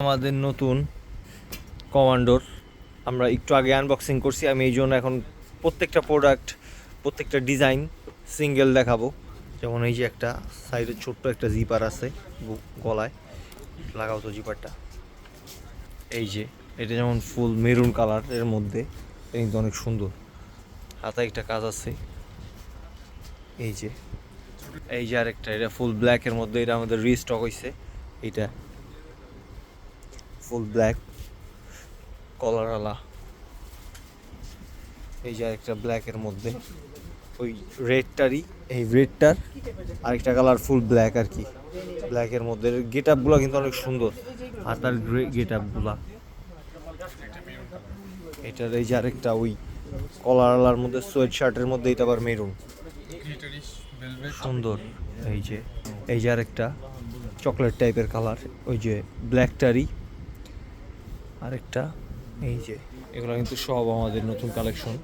আমাদের নতুন কমান্ডোর আমরা একটু আগে আনবক্সিং করছি। আমি এই জন্য এখন প্রত্যেকটা প্রোডাক্ট, প্রত্যেকটা ডিজাইন সিঙ্গেল দেখাবো। যেমন এই যে একটা সাইডে ছোট্ট একটা জিপার আছে গলায় লাগাও তো জিপারটা। এই যে এটা যেমন ফুল মেরুন কালার এর মধ্যে, এটা কিন্তু অনেক সুন্দর। হাতে একটা কাজ আছে। এই যে আরেকটা, এটা ফুল ব্ল্যাকের মধ্যে, এটা আমাদের রিস্টক হয়েছে। এটা ফুল ব্ল্যাক কলারওয়ালা। এই যে আরেকটা ব্ল্যাকের মধ্যে, ওই রেডটারই, এই রেডটার আরেকটা কালার ফুল ব্ল্যাক আর কি, ব্ল্যাকের মধ্যে। গেট আপগুলো কিন্তু অনেক সুন্দর, হাতার গেট আপগুলা। এটার এই যে আরেকটা ওই কলারওয়ালার মধ্যে সোয়েট শার্টের মধ্যে, এটা আবার মেরুন, সুন্দর। এই যে আরেকটা চকলেট টাইপের কালার, ওই যে ব্ল্যাকটারই আরেকটা। এই যে এগুলো কিন্তু সব আমাদের নতুন কালেকশন।